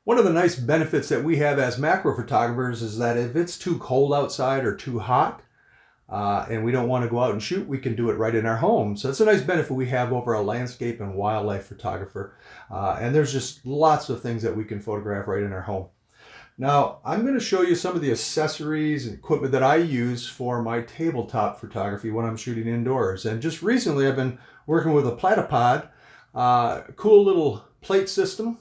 One of the nice benefits that we have as macro photographers is that if it's too cold outside or too hot, and we don't want to go out and shoot, we can do it right in our home. So it's a nice benefit we have over a landscape and wildlife photographer. And there's just lots of things that we can photograph right in our home. Now, I'm going to show you some of the accessories and equipment that I use for my tabletop photography when I'm shooting indoors. And just recently, I've been working with a Platypod, cool little plate system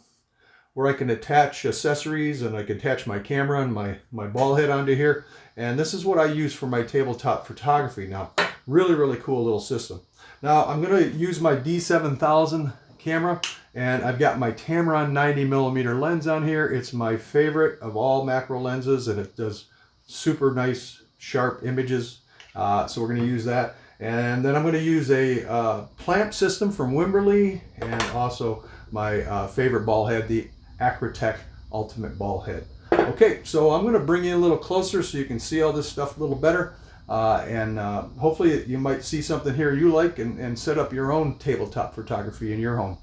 where I can attach accessories and I can attach my camera and my ball head onto here. And this is what I use for my tabletop photography now. Really, really cool little system. Now, I'm going to use my D7000 camera, and I've got my Tamron 90mm lens on here. It's my favorite of all macro lenses, and it does super nice, sharp images. So we're going to use that. And then I'm going to use a clamp system from Wimberley, and also my favorite ball head, the Acrotech Ultimate Ball Head. Okay, so I'm going to bring you a little closer so you can see all this stuff a little better. And hopefully you might see something here you like and set up your own tabletop photography in your home.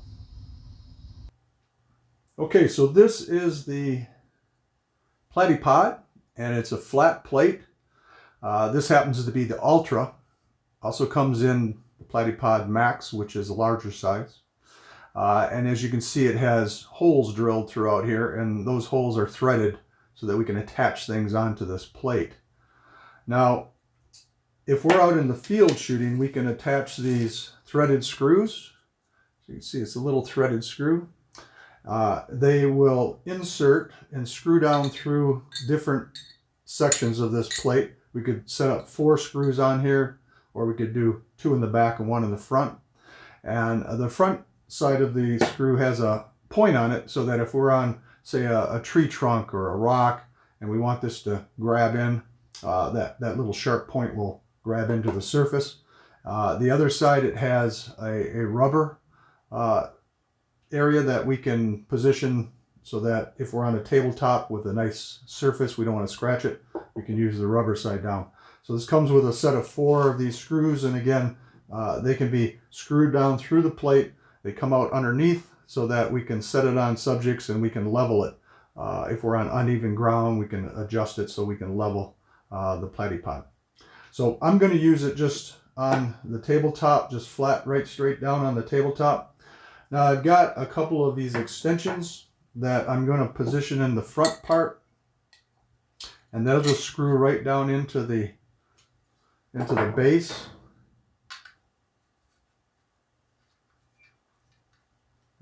Okay, so this is the Platypod, and it's a flat plate. This happens to be the Ultra. Also comes in the Platypod Max, which is a larger size. And as you can see, it has holes drilled throughout here, and those holes are threaded so that we can attach things onto this plate. Now, if we're out in the field shooting, we can attach these threaded screws. So you can see it's a little threaded screw. They will insert and screw down through different sections of this plate. We could set up 4 screws on here, or we could do 2 in the back and 1 in the front. And the front side of the screw has a point on it so that if we're on, say, a tree trunk or a rock and we want this to grab in, that little sharp point will grab into the surface. The other side, it has a rubber area that we can position so that if we're on a tabletop with a nice surface, we don't want to scratch it, we can use the rubber side down. So this comes with a set of 4 of these screws, and again, they can be screwed down through the plate. They come out underneath so that we can set it on subjects and we can level it. If we're on uneven ground, we can adjust it so we can level the Platypod. So I'm going to use it just on the tabletop, just flat, right straight down on the tabletop. Now I've got a couple of these extensions that I'm going to position in the front part, and they'll just screw right down into the base.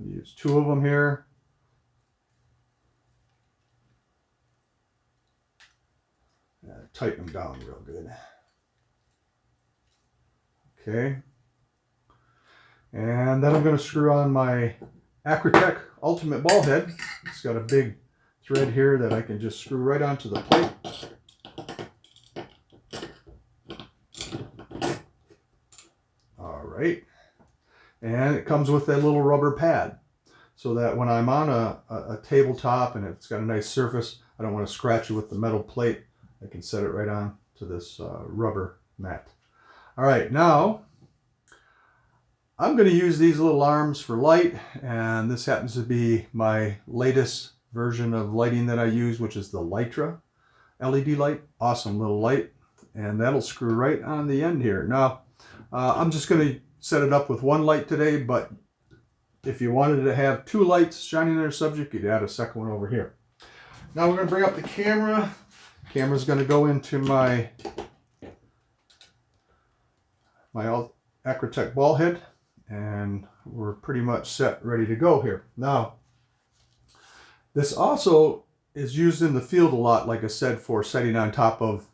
Use 2 of them here. Tighten them down real good. Okay. And then I'm going to screw on my Acrotech Ultimate Ball Head. It's got a big thread here that I can just screw right onto the plate. All right. And it comes with that little rubber pad so that when I'm on a tabletop and it's got a nice surface, I don't want to scratch it with the metal plate. I can set it right on to this rubber mat. All right, now I'm going to use these little arms for light, and this happens to be my latest version of lighting that I use, which is the Lytra LED light. Awesome little light, and that'll screw right on the end here. Now, I'm just going to set it up with 1 light today, but if you wanted to have 2 lights shining on your subject, you'd add a second one over here. Now we're going to bring up the camera. Camera's going to go into my Acrotech ball head, and we're pretty much set, ready to go here. Now, this also is used in the field a lot, like I said, for setting on top of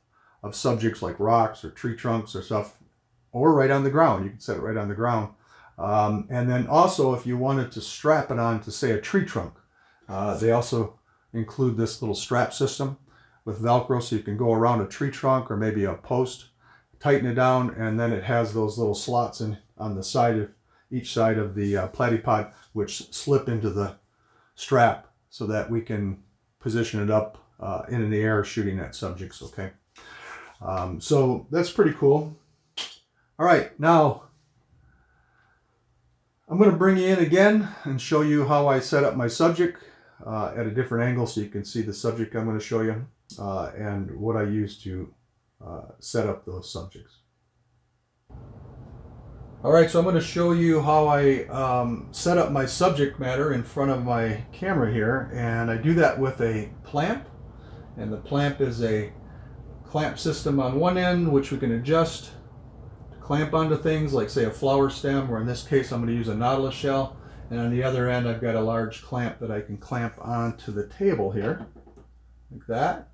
subjects like rocks or tree trunks or stuff, or right on the ground. You can set it right on the ground. And then also, if you wanted to strap it on to, say, a tree trunk, they also include this little strap system with Velcro, so you can go around a tree trunk or maybe a post, tighten it down, and then it has those little slots on the side of each side of the Platypod, which slip into the strap so that we can position it up in the air shooting at subjects. Okay, so that's pretty cool. All right, now I'm going to bring you in again and show you how I set up my subject at a different angle so you can see the subject I'm going to show you and what I use to set up those subjects. Alright, so I'm going to show you how I set up my subject matter in front of my camera here, and I do that with a clamp, and the clamp is a clamp system on one end which we can adjust to clamp onto things like, say, a flower stem, or in this case I'm going to use a nautilus shell, and on the other end I've got a large clamp that I can clamp onto the table here like that,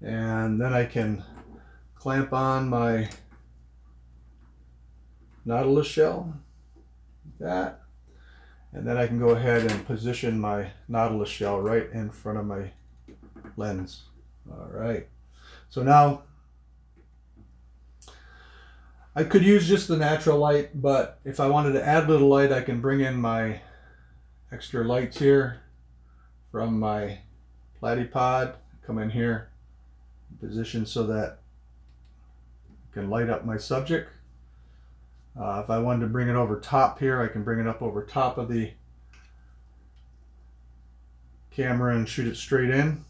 and then I can clamp on my nautilus shell like that, and then I can go ahead and position my nautilus shell right in front of my lens. All right, so now I could use just the natural light, but if I wanted to add a little light, I can bring in my extra lights here from my Platypod, come in here, position so that I can light up my subject. If I wanted to bring it over top here, I can bring it up over top of the camera and shoot it straight in.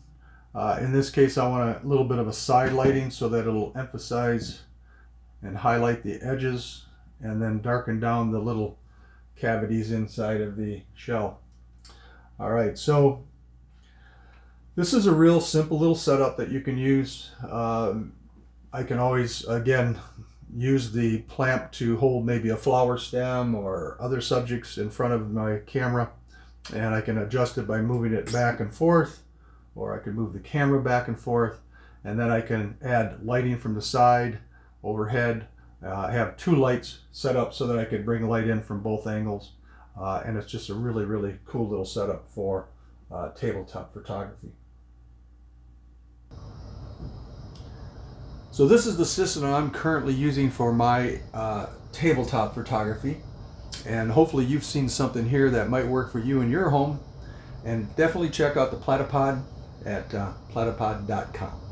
In this case, I want a little bit of a side lighting so that it'll emphasize and highlight the edges and then darken down the little cavities inside of the shell. All right, so this is a real simple little setup that you can use. I can always, again, use the clamp to hold maybe a flower stem or other subjects in front of my camera, and I can adjust it by moving it back and forth, or I can move the camera back and forth, and then I can add lighting from the side, overhead. I have two lights set up so that I could bring light in from both angles, and it's just a really cool little setup for tabletop photography. So this is the system I'm currently using for my tabletop photography, and hopefully you've seen something here that might work for you in your home, and definitely check out the Platypod at platypod.com.